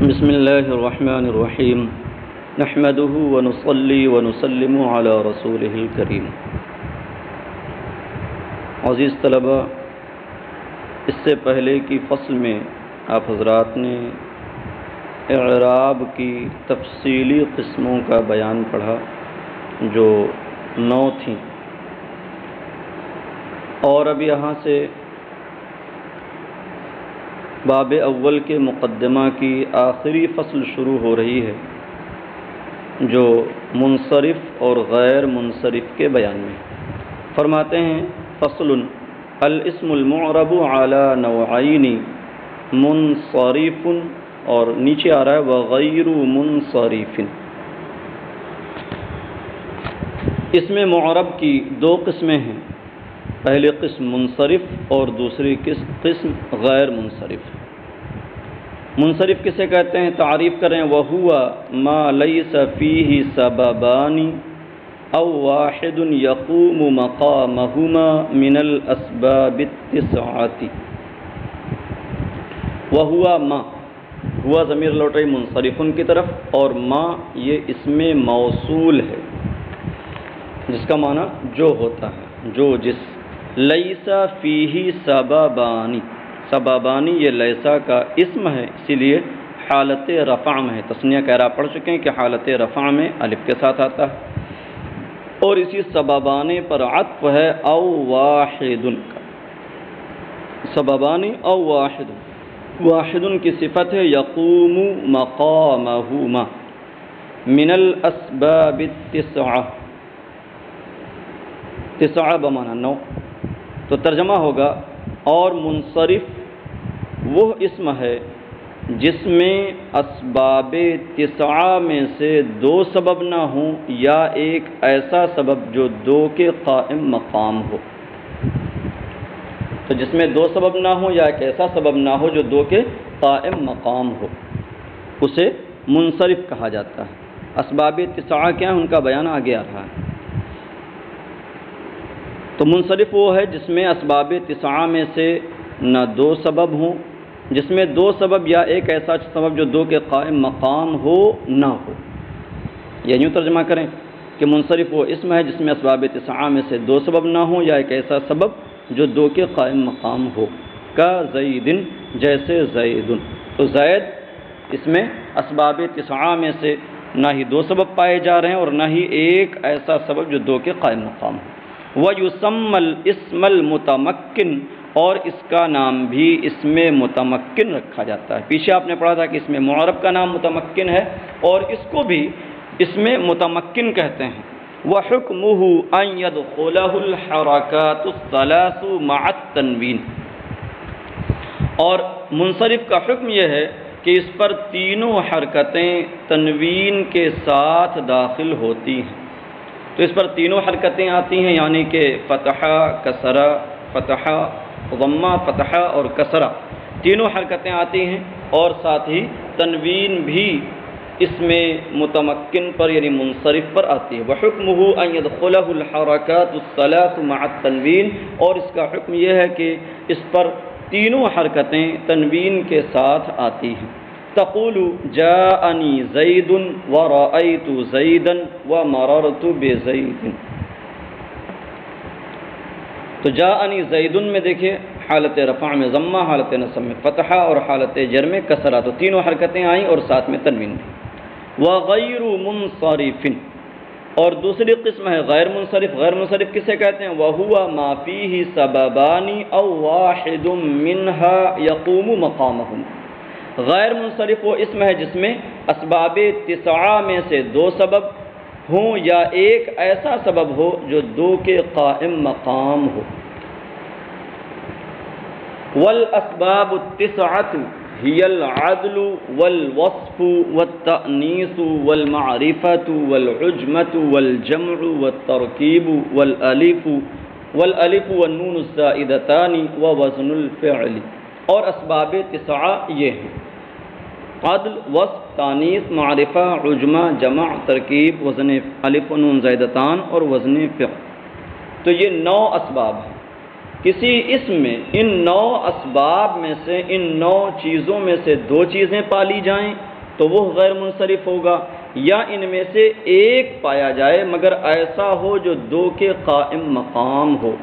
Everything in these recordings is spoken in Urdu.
بسم اللہ الرحمن الرحیم نحمدہ ونصلی ونسلم علی رسولہ الکریم۔ عزیز طلبہ، اس سے پہلے کی فصل میں آپ حضرات نے اعراب کی تفصیلی قسموں کا بیان پڑھا جو 9 تھیں، اور اب یہاں سے باب اول کے مقدمہ کی آخری فصل شروع ہو رہی ہے جو منصرف اور غیر منصرف کے بیان میں فرماتے ہیں: فصل الاسم المعرب علی نوعین منصرف، اور نیچے آ رہا ہے وغیر منصرف۔ اسم معرب کی 2 قسمیں ہیں، پہلی قسم منصرف اور دوسری قسم غیر منصرف۔ منصرف کسے کہتے ہیں؟ تعریف کریں: وَهُوَ مَا لَيْسَ فِيهِ سَبَبَانِ أَوْ وَاحِدٌ يَقُومُ مَقَامَهُمَا مِنَ الْأَسْبَابِ التِّسْعَةِ۔ وَهُوَ ما، ہوا ضمیر لوٹ رہی منصرفن کی طرف، اور ما یہ اسم موصول ہے جس کا معنی جو ہوتا ہے، جو جس۔ لیسا فیہ سببانی، سببانی یہ لیسا کا اسم ہے، اسی لیے حالت رفع میں ہے۔ تثنیہ کہرا پڑھ چکے ہیں کہ حالت رفع میں الف کے ساتھ آتا ہے، اور اسی سببانی پر عطف ہے او واحد کا۔ سببانی او واحد، واحد کی صفت ہے یقوم مقامہما من الاسباب التسعہ، تسعہ بمعنی 9، تو ترجمہ ہوگا اور منصرف وہ اسم ہے جس میں اسباب 9 میں سے 2 سبب نہ ہوں، یا ایک ایسا سبب جو 2 کے قائم مقام ہو۔ تو جس میں 2 سبب نہ ہوں یا ایک ایسا سبب نہ ہو جو 2 کے قائم مقام ہو، اسے منصرف کہا جاتا ہے۔ اسباب 9 کیا ہیں، ان کا بیان آگے آ رہا ہے۔ تو منصرف وہ ہے جس میں اسباب 9 میں سے نہ 2 سبب ہوں، جس میں 2 سبب یا ایک ایسا سبب جو 2 کے قائم مقام ہو نہ ہو۔ یا یوں ترجمہ کریں کہ منصرف وہ اسم ہے جس میں اسباب 9 میں سے 2 سبب نہ ہوں یا ایک ایسا سبب جو 2 کے قائم مقام ہو، کا زیدن، جیسے زید۔ تو زید اس میں اسباب 9 میں سے نہ ہی 2 سبب پائے جا رہے ہیں اور نہ ہی ایک ایسا سبب جو 2 کے قائم مقام ہو۔ وَيُسَمَّى الْإِسْمَ الْمُتَمَكِّنُ، اور اس کا نام بھی اسم متمکن رکھا جاتا ہے۔ پیچھے آپ نے پڑھا تھا کہ اسم معرب کا نام متمکن ہے، اور اس کو بھی اسم متمکن کہتے ہیں۔ وَحُكْمُهُ أَن يَدْخُلَهُ الْحَرَكَاتُ الثَّلَاثُ مَعَ التَّنْوِينِ، اور منصرف کا حکم یہ ہے کہ اس پر 3 حرکتیں تنوین کے ساتھ داخل ہوتی ہیں۔ تو اس پر 3 حرکتیں آتی ہیں، یعنی کہ فتحہ، کسرہ، فتحہ، ضمہ، فتحہ اور کسرہ، 3 حرکتیں آتی ہیں، اور ساتھ ہی تنوین بھی اس میں متمکن پر یعنی منصرف پر آتی ہے۔ وَحُكْمُهُ أَن يَدْخُلَهُ الْحَرَكَاتُ الثَّلَاثُ مَعَ التَّنْوِينِ، اور اس کا حکم یہ ہے کہ اس پر 3 حرکتیں تنوین کے ساتھ آتی ہیں۔ تقول جاءنی زید ورأیت زیدا ومررت بزید۔ تو جاءنی زید میں دیکھیں حالت رفع میں ضمہ، حالت نصب میں فتحہ اور حالت جر میں کسرہ، تو 3 حرکتیں آئیں اور ساتھ میں تنوین بھی۔ وغیر منصرف، اور دوسری قسم ہے غیر منصرف۔ غیر منصرف کسے کہتے ہیں؟ وَهُوَ مَا فِيهِ سَبَبَانِ أَوْ وَاحِدٌ مِّنْهَا يَقُومُ مَقَامَهُمْ۔ غیر منصرف وہ اسم ہے جس میں اسباب 9 میں سے 2 سبب ہوں یا ایک ایسا سبب ہو جو 2 کے قائم مقام ہو۔ والاسباب 9 هي العدل والوصف والتأنيث والمعرفة والعجمة والجمع والتركيب والالف والنون الزائدتان ووزن الفعل۔ اور اسباب 9 یہ ہیں: عدل، وصف، تانیث، معرفہ، عجمہ، جمع، ترکیب، وزن الف و نون زائدتان اور وزن فعل۔ تو یہ 9 اسباب ہیں۔ کسی اسم میں ان 9 اسباب میں سے ان 9 چیزوں میں سے 2 چیزیں پالی جائیں تو وہ غیر منصرف ہوگا، یا ان میں سے ایک پایا جائے مگر ایسا ہو جو دو کے قائم مقام ہو،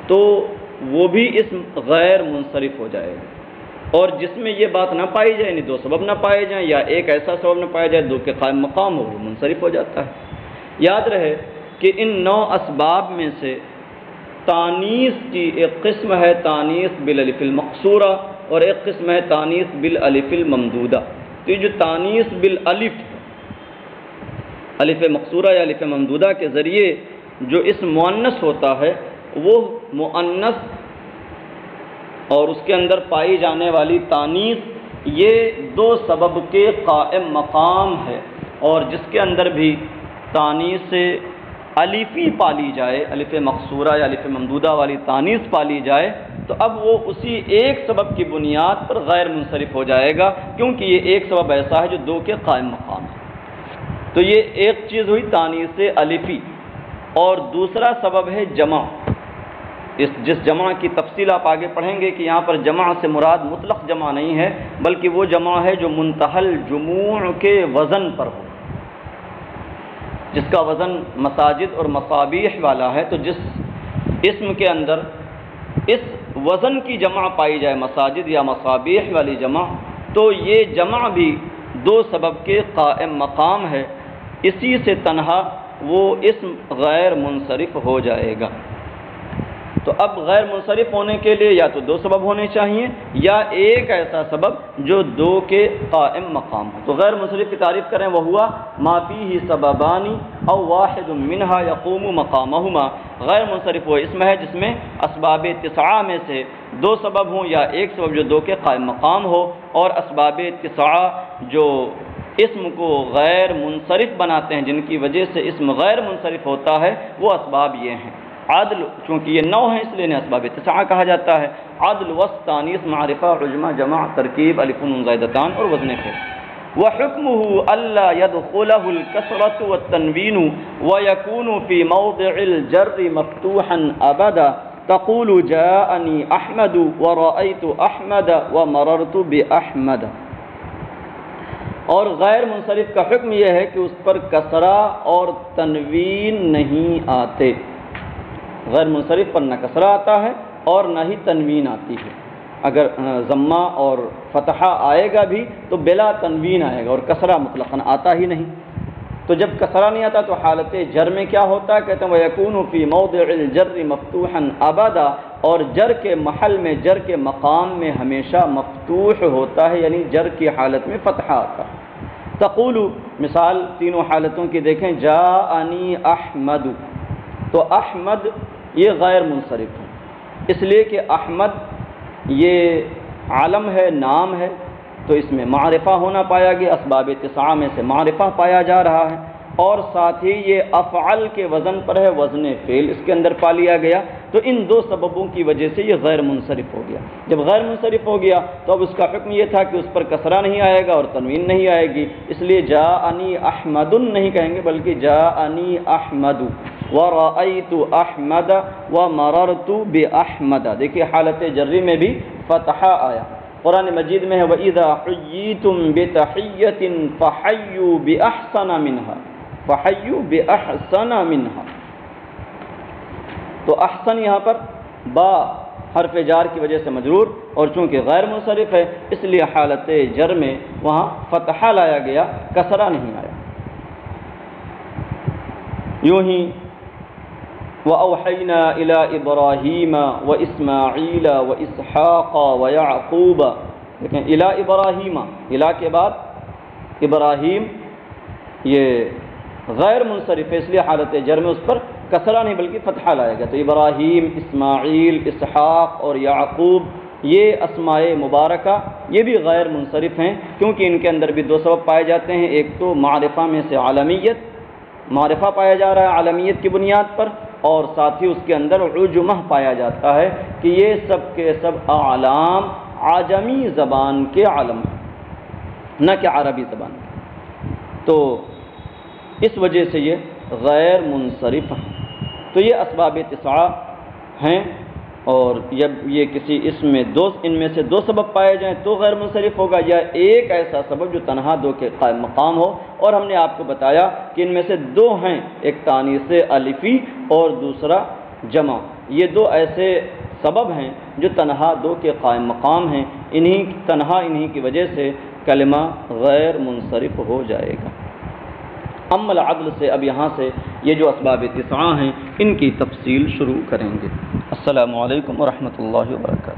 تو وہ بھی اسم غیر منصرف ہو جائے گا۔ اور جس میں یہ بات نہ پائی جائے، یعنی دو سبب نہ پائے جائیں یا ایک ایسا سبب نہ پایا جائے دو کے قائم مقام ہو، وہ منصرف ہو جاتا ہے۔ یاد رہے کہ ان 9 اسباب میں سے تانیث کی ایک قسم ہے تانیث بالالف المقصورہ اور ایک قسم ہے تانیث بالالف الممدودہ۔ تو یہ جو تانیث بالالف الف مقصورہ یا الف ممدودہ کے ذریعے جو اسم مؤنث ہوتا ہے، وہ مؤنث اور اس کے اندر پائی جانے والی تانیث یہ دو سبب کے قائم مقام ہے، اور جس کے اندر بھی تانیث الفی پالی جائے، الف مقصورہ یا الف ممدودہ والی تانیث پالی جائے، تو اب وہ اسی ایک سبب کی بنیاد پر غیر منصرف ہو جائے گا، کیونکہ یہ ایک سبب ایسا ہے جو دو کے قائم مقام ہے۔ تو یہ ایک چیز ہوئی تانیث الفی، اور دوسرا سبب ہے جمع۔ جس جمع کی تفصیل آپ آگے پڑھیں گے کہ یہاں پر جمع سے مراد مطلق جمع نہیں ہے، بلکہ وہ جمع ہے جو منتہی الجموع کے وزن پر ہو، جس کا وزن مساجد اور مصابیح والا ہے۔ تو جس اسم کے اندر اس وزن کی جمع پائی جائے، مساجد یا مصابیح والی جمع، تو یہ جمع بھی دو سبب کے قائم مقام ہے، اسی سے تنہا وہ اسم غیر منصرف ہو جائے گا۔ تو اب غیر منصرف ہونے کے لیے یا تو دو سبب ہونے چاہیے یا ایک ایسا سبب جو دو کے قائم مقام ہو۔ تو غیر منصرف کی تعریف کریں، وہ ہوا ما فیہ سببانی او واحد منہا یقوم مقامہما۔ غیر منصرف وہ اسم ہے جس میں اسباب 9 میں سے دو سبب ہوں یا ایک سبب جو دو کے قائم مقام ہو، اور اسباب 9 جو اسم کو غیر منصرف بناتے ہیں، جن کی وجہ سے اسم غیر منصرف ہوتا ہے، وہ اسباب یہ ہیں۔ عدل، چونکہ یہ 9 ہیں اس لیے انہیں اسباب 9 کہا جاتا ہے۔ عدل، وصف، تانیث، معرفہ، عجمہ، جمع، ترکیب، الف نون زائدتان اور وزن فعل۔ وحکمہ الا يدخلہ الکسرۃ والتنوین ویکون فی موضع الجر مفتوحا ابدا تقول جاءنی احمد ورأیت احمد ومررت باحمد۔ اور غیر منصرف کا حکم یہ ہے کہ اس پر کسرہ اور تنوین نہیں آتے۔ غیر منصرف پر نہ کسرہ آتا ہے اور نہ ہی تنوین آتی ہے۔ اگر ضمہ اور فتحہ آئے گا بھی تو بلا تنوین آئے گا، اور کسرہ مطلقاً آتا ہی نہیں۔ تو جب کسرہ نہیں آتا تو حالت جر میں کیا ہوتا ہے؟ کہتے ہیں وَيَكُونُ فِي مَوْضِعِ الْجَرِّ مَفْتُوحًا أَبَدًا، اور جر کے محل میں، جر کے مقام میں ہمیشہ مفتوح ہوتا ہے، یعنی جر کی حالت میں فتحہ آتا ہے۔ تقول، مثال تینوں حالتوں کی دیکھیں، جاءنی احمد، تو احمد یہ غیر منصرف ہے، اس لیے کہ احمد یہ عالم ہے، نام ہے، تو اس میں معرفہ ہونا پایا گیا، اسباب 9 میں سے معرفہ پایا جا رہا ہے، اور ساتھ ہی یہ افعل کے وزن پر ہے، وزن فعل اس کے اندر پا لیا گیا، تو ان دو سببوں کی وجہ سے یہ غیر منصرف ہو گیا۔ جب غیر منصرف ہو گیا تو اب اس کا حکم یہ تھا کہ اس پر کسرہ نہیں آئے گا اور تنوین نہیں آئے گی، اس لیے جاءنی احمد نہیں کہیں گے بلکہ جاءنی احمد ورأیت احمد ومررت باحمد۔ دیکھیے حالت جری میں بھی فتحہ آیا۔ قرآن مجید میں ہے وَإِذَا حُيِّيتُم بِتَحِيَّةٍ فَحَيُّوا بِأَحْسَنَ مِنْهَا، فَحَيُّوا بِأَحْسَنَ مِنْهَا۔ تو احسن یہاں پر با حرف جار کی وجہ سے مجرور، اور چونکہ غیر منصرف ہے اس لیے حالت جر میں وہاں فتحہ لایا گیا، کسرہ نہیں آیا۔ یوں ہی وَأَوْحَيْنَا إِلَىٰ إِبْرَاهِيمَ وَإِسْمَاعِيلَ وَإِسْحَاقَ وَيَعْقُوبَ، لیکن إِلَىٰ إِبْرَاهِيمَ، إِلَىٰ کے بعد ابراہیم یہ غیر منصرف ہے، اس لیے حالت جر میں اس پر کسرہ نہیں بلکہ فتحہ لائے گا۔ تو ابراہیم، اسماعیل، اسحاق اور یعقوب یہ اسماء مبارکہ یہ بھی غیر منصرف ہیں، کیونکہ ان کے اندر بھی دو سبب پائے جاتے ہیں، ایک تو معرفہ میں سے عالمیت، معرفہ پایا جا رہا ہے عالمیت کی بنیاد پر، اور ساتھ ہی اس کے اندر عجمہ پایا جاتا ہے کہ یہ سب کے سب اعلام عجمی زبان کے عالم ہیں، نہ کہ عربی زبان کے۔ تو اس وجہ سے یہ غیر منصرف ہیں۔ تو یہ اسباب 9 ہیں، اور جب یہ کسی اسم میں ان میں سے دو سبب پائے جائیں تو غیر منصرف ہوگا، یا ایک ایسا سبب جو تنہا دو کے قائم مقام ہو. اور ہم نے آپ کو بتایا کہ ان میں سے دو ہیں، ایک تانیث الفی اور دوسرا جمع. یہ دو ایسے سبب ہیں جو تنہا دو کے قائم مقام ہیں، انہی کی وجہ سے کلمہ غیر منصرف ہو جائے گا. اما العدل سے اب یہاں سے یہ جو اسباب تسعہ ہیں ان کی تفصیل شروع کریں گے. السلام علیکم ورحمۃ اللہ وبرکاتہ.